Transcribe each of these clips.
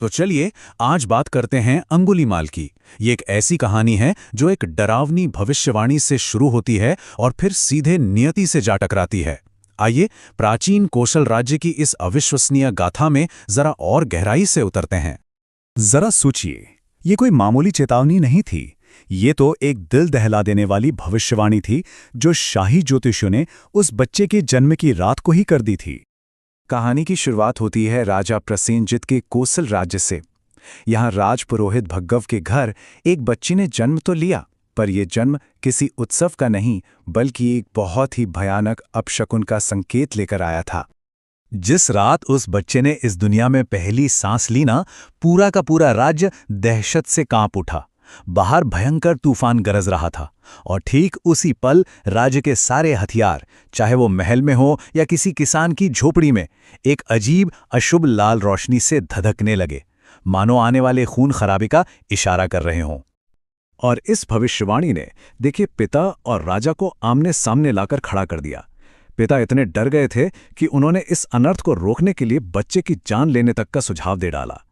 तो चलिए आज बात करते हैं अंगुलीमाल की। ये एक ऐसी कहानी है जो एक डरावनी भविष्यवाणी से शुरू होती है और फिर सीधे नियति से जा टकराती है। आइए प्राचीन कौशल राज्य की इस अविश्वसनीय गाथा में जरा और गहराई से उतरते हैं। जरा सोचिए, ये कोई मामूली चेतावनी नहीं थी। ये तो एक दिल दहला देने वाली भविष्यवाणी थी जो शाही ज्योतिषियों ने उस बच्चे के जन्म की रात को ही कर दी थी। कहानी की शुरुआत होती है राजा प्रसेनजित के कोसल राज्य से। यहाँ राजपुरोहित भग्गव के घर एक बच्ची ने जन्म तो लिया, पर यह जन्म किसी उत्सव का नहीं बल्कि एक बहुत ही भयानक अपशकुन का संकेत लेकर आया था। जिस रात उस बच्चे ने इस दुनिया में पहली सांस ली ना, पूरा का पूरा राज्य दहशत से कांप उठा। बाहर भयंकर तूफान गरज रहा था और ठीक उसी पल राज्य के सारे हथियार, चाहे वो महल में हो या किसी किसान की झोपड़ी में, एक अजीब अशुभ लाल रोशनी से धधकने लगे, मानो आने वाले खून खराबे का इशारा कर रहे हों। और इस भविष्यवाणी ने देखिए पिता और राजा को आमने सामने लाकर खड़ा कर दिया। पिता इतने डर गए थे कि उन्होंने इस अनर्थ को रोकने के लिए बच्चे की जान लेने तक का सुझाव दे डाला,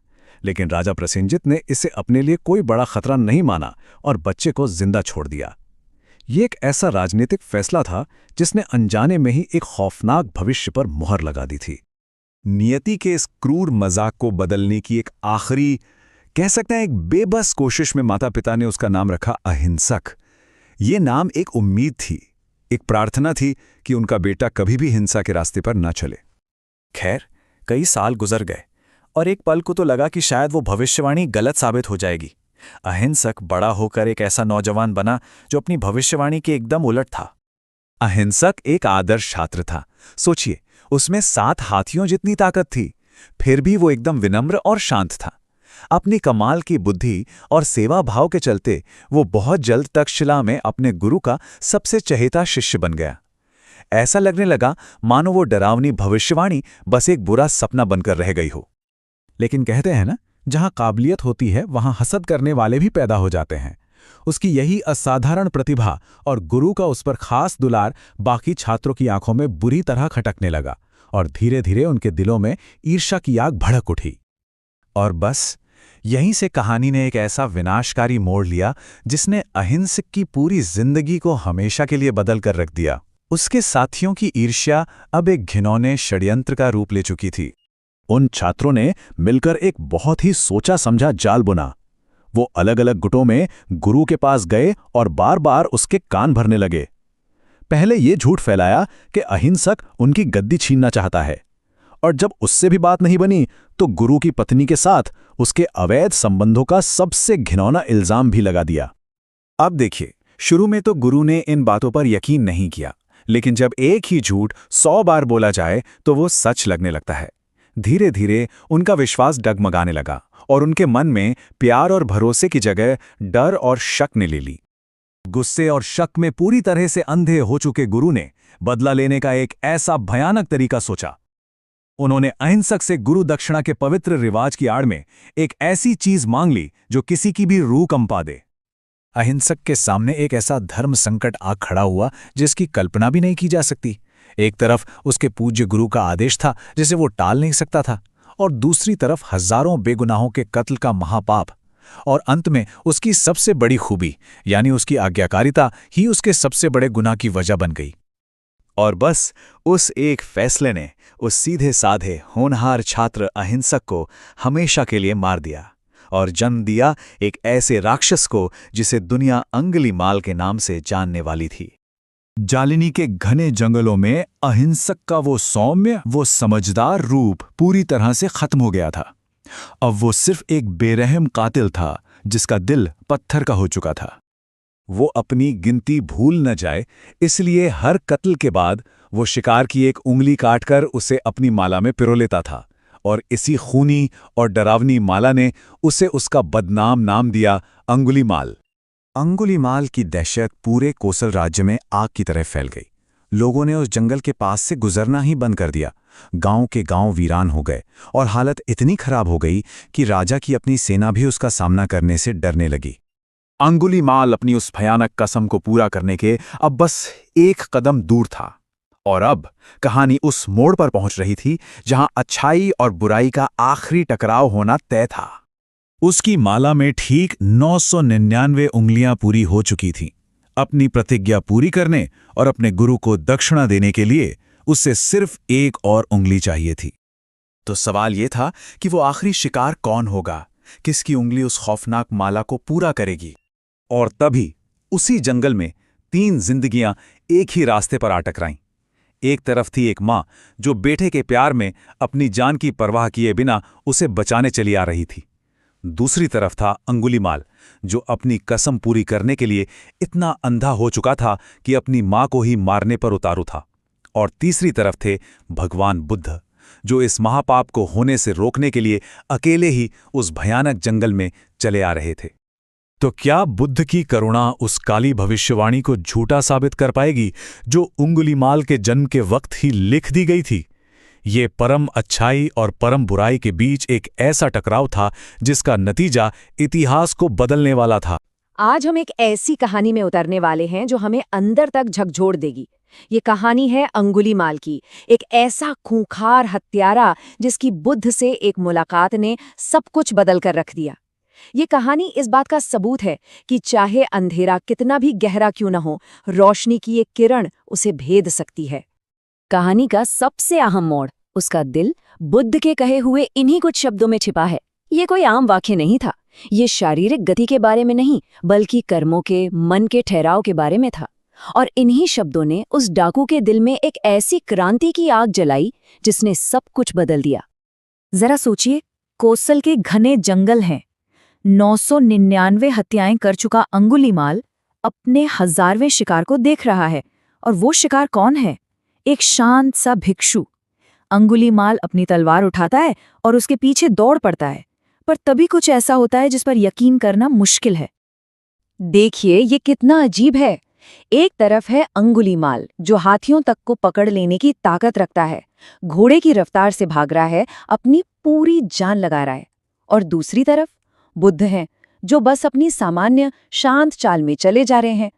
लेकिन राजा प्रसेनजित ने इसे अपने लिए कोई बड़ा खतरा नहीं माना और बच्चे को जिंदा छोड़ दिया। ये एक ऐसा राजनीतिक फैसला था जिसने अनजाने में ही एक खौफनाक भविष्य पर मुहर लगा दी थी। नियति के इस क्रूर मजाक को बदलने की एक आखिरी, कह सकते हैं एक बेबस कोशिश में माता पिता ने उसका नाम रखा अहिंसक। ये नाम एक उम्मीद थी, एक प्रार्थना थी कि उनका बेटा कभी भी हिंसा के रास्ते पर न चले। खैर, कई साल गुजर गए और एक पल को तो लगा कि शायद वो भविष्यवाणी गलत साबित हो जाएगी। अहिंसक बड़ा होकर एक ऐसा नौजवान बना जो अपनी भविष्यवाणी के एकदम उलट था। अहिंसक एक आदर्श छात्र था। सोचिए, उसमें 7 हाथियों जितनी ताकत थी, फिर भी वो एकदम विनम्र और शांत था। अपनी कमाल की बुद्धि और सेवा भाव के चलते वो बहुत जल्द तक्षशिला में अपने गुरु का सबसे चहेता शिष्य बन गया। ऐसा लगने लगा मानो वो डरावनी भविष्यवाणी बस एक बुरा सपना बनकर रह गई हो। लेकिन कहते हैं ना, जहां काबिलियत होती है वहां हसद करने वाले भी पैदा हो जाते हैं। उसकी यही असाधारण प्रतिभा और गुरु का उस पर खास दुलार बाकी छात्रों की आंखों में बुरी तरह खटकने लगा और धीरे धीरे उनके दिलों में ईर्ष्या की आग भड़क उठी। और बस यहीं से कहानी ने एक ऐसा विनाशकारी मोड़ लिया जिसने अहिंसक की पूरी जिंदगी को हमेशा के लिए बदल कर रख दिया। उसके साथियों की ईर्ष्या अब एक घिनौने षड्यंत्र का रूप ले चुकी थी। उन छात्रों ने मिलकर एक बहुत ही सोचा समझा जाल बुना। वो अलग अलग गुटों में गुरु के पास गए और बार बार उसके कान भरने लगे। पहले ये झूठ फैलाया कि अहिंसक उनकी गद्दी छीनना चाहता है, और जब उससे भी बात नहीं बनी तो गुरु की पत्नी के साथ उसके अवैध संबंधों का सबसे घिनौना इल्जाम भी लगा दिया। अब देखिए, शुरू में तो गुरु ने इन बातों पर यकीन नहीं किया, लेकिन जब एक ही झूठ 100 बार बोला जाए तो वो सच लगने लगता है। धीरे धीरे उनका विश्वास डगमगाने लगा और उनके मन में प्यार और भरोसे की जगह डर और शक ने ले ली। गुस्से और शक में पूरी तरह से अंधे हो चुके गुरु ने बदला लेने का एक ऐसा भयानक तरीका सोचा। उन्होंने अहिंसक से गुरु दक्षिणा के पवित्र रिवाज की आड़ में एक ऐसी चीज मांग ली जो किसी की भी रूह कंपा दे। अहिंसक के सामने एक ऐसा धर्म संकट आ खड़ा हुआ जिसकी कल्पना भी नहीं की जा सकती। एक तरफ उसके पूज्य गुरु का आदेश था जिसे वो टाल नहीं सकता था, और दूसरी तरफ हजारों बेगुनाहों के कत्ल का महापाप, और अंत में उसकी सबसे बड़ी खूबी यानी उसकी आज्ञाकारिता ही उसके सबसे बड़े गुनाह की वजह बन गई। और बस उस एक फैसले ने उस सीधे साधे होनहार छात्र अहिंसक को हमेशा के लिए मार दिया और जन्म दिया एक ऐसे राक्षस को जिसे दुनिया अंगुलीमाल के नाम से जानने वाली थी। जालिनी के घने जंगलों में अहिंसक का वो सौम्य, वो समझदार रूप पूरी तरह से खत्म हो गया था। अब वो सिर्फ एक बेरहम कातिल था जिसका दिल पत्थर का हो चुका था। वो अपनी गिनती भूल न जाए, इसलिए हर कत्ल के बाद वो शिकार की एक उंगली काटकर उसे अपनी माला में पिरो लेता था, और इसी खूनी और डरावनी माला ने उसे उसका बदनाम नाम दिया अंगुलीमाल। अंगुलीमाल की दहशत पूरे कोसल राज्य में आग की तरह फैल गई। लोगों ने उस जंगल के पास से गुजरना ही बंद कर दिया। गांव के गांव वीरान हो गए और हालत इतनी खराब हो गई कि राजा की अपनी सेना भी उसका सामना करने से डरने लगी। अंगुलीमाल अपनी उस भयानक कसम को पूरा करने के अब बस एक कदम दूर था। और अब कहानी उस मोड़ पर पहुंच रही थी जहां अच्छाई और बुराई का आखिरी टकराव होना तय था। उसकी माला में ठीक 999 उंगलियां पूरी हो चुकी थीं। अपनी प्रतिज्ञा पूरी करने और अपने गुरु को दक्षिणा देने के लिए उससे सिर्फ एक और उंगली चाहिए थी। तो सवाल यह था कि वो आखिरी शिकार कौन होगा, किसकी उंगली उस खौफनाक माला को पूरा करेगी। और तभी उसी जंगल में 3 जिंदगियां एक ही रास्ते पर आ टकराईं। एक तरफ थी एक मां जो बेटे के प्यार में अपनी जान की परवाह किए बिना उसे बचाने चली आ रही थी। दूसरी तरफ था अंगुलीमाल, जो अपनी कसम पूरी करने के लिए इतना अंधा हो चुका था कि अपनी मां को ही मारने पर उतारू था। और तीसरी तरफ थे भगवान बुद्ध, जो इस महापाप को होने से रोकने के लिए अकेले ही उस भयानक जंगल में चले आ रहे थे। तो क्या बुद्ध की करुणा उस काली भविष्यवाणी को झूठा साबित कर पाएगी जो अंगुलीमाल के जन्म के वक्त ही लिख दी गई थी? ये परम अच्छाई और परम बुराई के बीच एक ऐसा टकराव था जिसका नतीजा इतिहास को बदलने वाला था। आज हम एक ऐसी कहानी में उतरने वाले हैं जो हमें अंदर तक झकझोर देगी। ये कहानी है अंगुलीमाल की, एक ऐसा खूंखार हत्यारा जिसकी बुद्ध से एक मुलाकात ने सब कुछ बदल कर रख दिया। ये कहानी इस बात का सबूत है कि चाहे अंधेरा कितना भी गहरा क्यों न हो, रोशनी की एक किरण उसे भेद सकती है। कहानी का सबसे अहम मोड़, उसका दिल बुद्ध के कहे हुए इन्हीं कुछ शब्दों में छिपा है। ये कोई आम वाक्य नहीं था। ये शारीरिक गति के बारे में नहीं, बल्कि कर्मों के, मन के ठहराव के बारे में था। और इन्हीं शब्दों ने उस डाकू के दिल में एक ऐसी क्रांति की आग जलाई जिसने सब कुछ बदल दिया। जरा सोचिए, कोसल के घने जंगल हैं, 999 हत्याएं कर चुका अंगुलीमाल अपने 1000वें शिकार को देख रहा है। और वो शिकार कौन है? एक शांत सा भिक्षु। अंगुलीमाल अपनी तलवार उठाता है और उसके पीछे दौड़ पड़ता है, पर तभी कुछ ऐसा होता है जिस पर यकीन करना मुश्किल है। देखिए, ये कितना अजीब है। एक तरफ है अंगुलीमाल, जो हाथियों तक को पकड़ लेने की ताकत रखता है, घोड़े की रफ्तार से भाग रहा है, अपनी पूरी जान लगा रहा है। और दूसरी तरफ बुद्ध हैं, जो बस अपनी सामान्य शांत चाल में चले जा रहे हैं।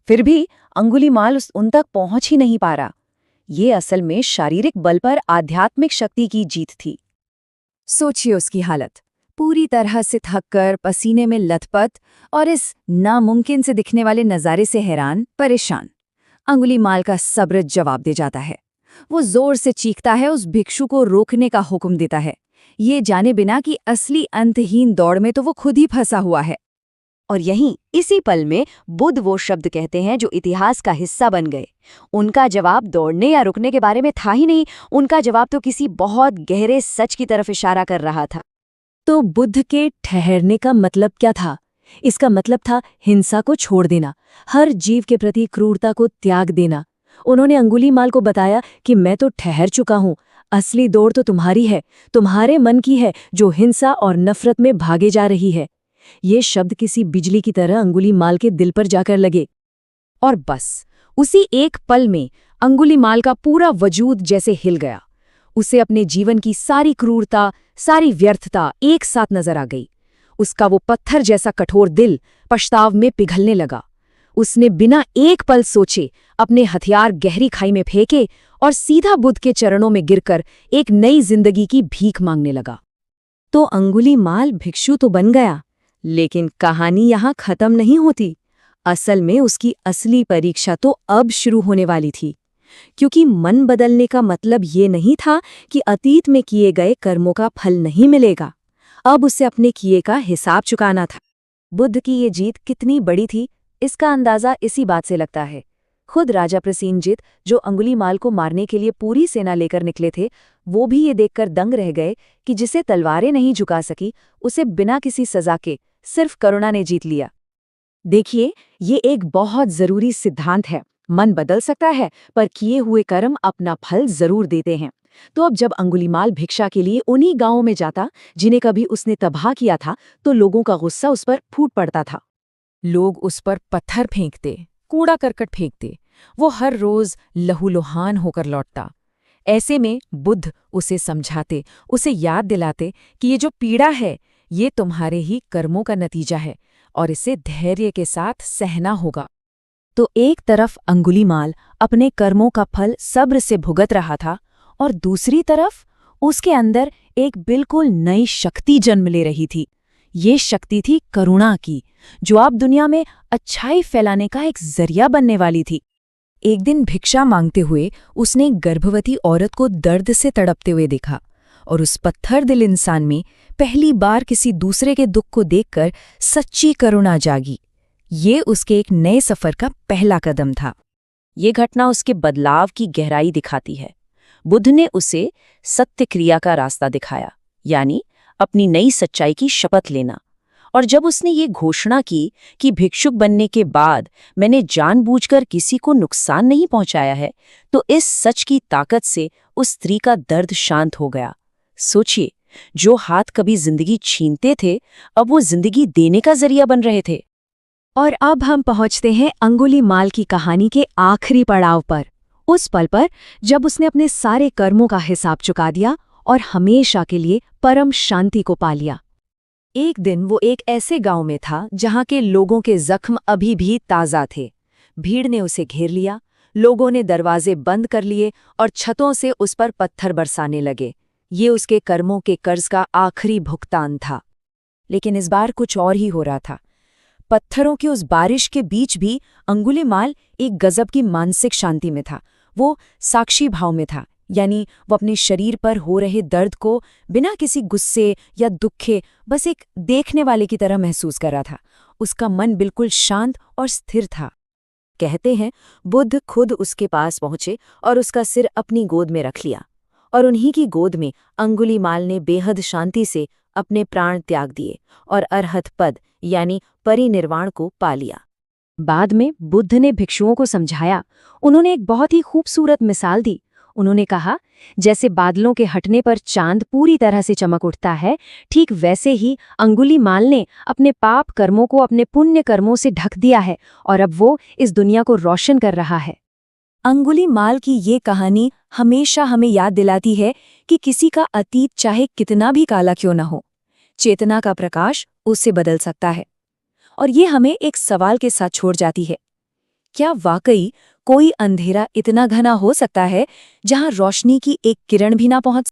फिर भी अंगुलीमाल उन तक पहुंच ही नहीं पा रहा। ये असल में शारीरिक बल पर आध्यात्मिक शक्ति की जीत थी। सोचिए उसकी हालत, पूरी तरह से थककर, पसीने में लथपथ और इस नामुमकिन से दिखने वाले नज़ारे से हैरान परेशान। अंगुलीमाल का सब्र जवाब दे जाता है। वो जोर से चीखता है, उस भिक्षु को रोकने का हुक्म देता है, ये जाने बिना कि असली अंतहीन दौड़ में तो वो खुद ही फंसा हुआ है। और यहीं इसी पल में बुद्ध वो शब्द कहते हैं जो इतिहास का हिस्सा बन गए। उनका जवाब दौड़ने या रुकने के बारे में था ही नहीं, उनका जवाब तो किसी बहुत गहरे सच की तरफ इशारा कर रहा था। तो बुद्ध के ठहरने का मतलब क्या था? इसका मतलब था हिंसा को छोड़ देना, हर जीव के प्रति क्रूरता को त्याग देना। उन्होंने अंगुलीमाल को बताया कि मैं तो ठहर चुका हूं, असली दौड़ तो तुम्हारी है, तुम्हारे मन की है, जो हिंसा और नफरत में भागे जा रही है। ये शब्द किसी बिजली की तरह अंगुलीमाल के दिल पर जाकर लगे। और बस उसी एक पल में अंगुलीमाल का पूरा वजूद जैसे हिल गया। उसे अपने जीवन की सारी क्रूरता, सारी व्यर्थता एक साथ नजर आ गई। उसका वो पत्थर जैसा कठोर दिल पछताव में पिघलने लगा। उसने बिना एक पल सोचे अपने हथियार गहरी खाई में फेंके और सीधा बुद्ध के चरणों में गिरकर एक नई जिंदगी की भीख मांगने लगा। तो अंगुलीमाल भिक्षु तो बन गया, लेकिन कहानी यहाँ खत्म नहीं होती। असल में उसकी असली परीक्षा तो अब शुरू होने वाली थी, क्योंकि मन बदलने का मतलब ये नहीं था कि अतीत में किए गए कर्मों का फल नहीं मिलेगा। अब उसे अपने किए का हिसाब चुकाना था। बुद्ध की ये जीत कितनी बड़ी थी, इसका अंदाजा इसी बात से लगता है। खुद राजा प्रसेनजित, जो अंगुलीमाल को मारने के लिए पूरी सेना लेकर निकले थे, वो भी ये देखकर दंग रह गए कि जिसे तलवारें नहीं झुका सकी, उसे बिना किसी सजा के सिर्फ करुणा ने जीत लिया। देखिए, ये एक बहुत जरूरी सिद्धांत है। मन बदल सकता है, पर किए हुए कर्म अपना फल जरूर देते हैं। तो अब जब अंगुलीमाल भिक्षा के लिए उन्हीं गांवों में जाता जिन्हें कभी उसने तबाह किया था, तो लोगों का गुस्सा उस पर फूट पड़ता था। लोग उस पर पत्थर फेंकते, कूड़ा करकट फेंकते। वो हर रोज लहूलुहान होकर लौटता। ऐसे में बुद्ध उसे समझाते, उसे याद दिलाते कि ये जो पीड़ा है, ये तुम्हारे ही कर्मों का नतीजा है और इसे धैर्य के साथ सहना होगा। तो एक तरफ अंगुलीमाल अपने कर्मों का फल सब्र से भुगत रहा था और दूसरी तरफ उसके अंदर एक बिल्कुल नई शक्ति जन्म ले रही थी। ये शक्ति थी करुणा की, जो अब दुनिया में अच्छाई फैलाने का एक जरिया बनने वाली थी। एक दिन भिक्षा मांगते हुए उसने एक गर्भवती औरत को दर्द से तड़पते हुए देखा और उस पत्थर दिल इंसान में पहली बार किसी दूसरे के दुख को देखकर सच्ची करुणा जागी। ये उसके एक नए सफर का पहला कदम था। ये घटना उसके बदलाव की गहराई दिखाती है। बुद्ध ने उसे सत्य क्रिया का रास्ता दिखाया, यानी अपनी नई सच्चाई की शपथ लेना। और जब उसने ये घोषणा की कि भिक्षुक बनने के बाद मैंने जानबूझकर किसी को नुकसान नहीं पहुंचाया है, तो इस सच की ताकत से उस स्त्री का दर्द शांत हो गया। सोचिए, जो हाथ कभी जिंदगी छीनते थे, अब वो जिंदगी देने का जरिया बन रहे थे। और अब हम पहुंचते हैं अंगुलीमाल की कहानी के आखिरी पड़ाव पर, उस पल पर जब उसने अपने सारे कर्मों का हिसाब चुका दिया और हमेशा के लिए परम शांति को पा लिया। एक दिन वो एक ऐसे गांव में था जहां के लोगों के जख्म अभी भी ताज़ा थे। भीड़ ने उसे घेर लिया, लोगों ने दरवाजे बंद कर लिए और छतों से उस पर पत्थर बरसाने लगे। ये उसके कर्मों के कर्ज का आखिरी भुगतान था। लेकिन इस बार कुछ और ही हो रहा था। पत्थरों की उस बारिश के बीच भी अंगुलीमाल एक गजब की मानसिक शांति में था। वो साक्षी भाव में था, यानी वो अपने शरीर पर हो रहे दर्द को बिना किसी गुस्से या दुखे बस एक देखने वाले की तरह महसूस कर रहा था। उसका मन बिल्कुल शांत और स्थिर था। कहते हैं, बुद्ध खुद उसके पास पहुंचे और उसका सिर अपनी गोद में रख लिया, और उन्हीं की गोद में अंगुलीमाल ने बेहद शांति से अपने प्राण त्याग दिए और अरहत पद यानी परिनिर्वाण को पा लिया। बाद में बुद्ध ने भिक्षुओं को समझाया। उन्होंने एक बहुत ही खूबसूरत मिसाल दी। उन्होंने कहा, जैसे बादलों के हटने पर चांद पूरी तरह से चमक उठता है, ठीक वैसे ही अंगुलीमाल ने अपने पाप कर्मों को अपने पुण्य कर्मों से ढक दिया है और अब वो इस दुनिया को रोशन कर रहा है। अंगुलीमाल की ये कहानी हमेशा हमें याद दिलाती है कि किसी का अतीत चाहे कितना भी काला क्यों न हो, चेतना का प्रकाश उसे बदल सकता है। और ये हमें एक सवाल के साथ छोड़ जाती है, क्या वाकई कोई अंधेरा इतना घना हो सकता है जहां रोशनी की एक किरण भी ना पहुंच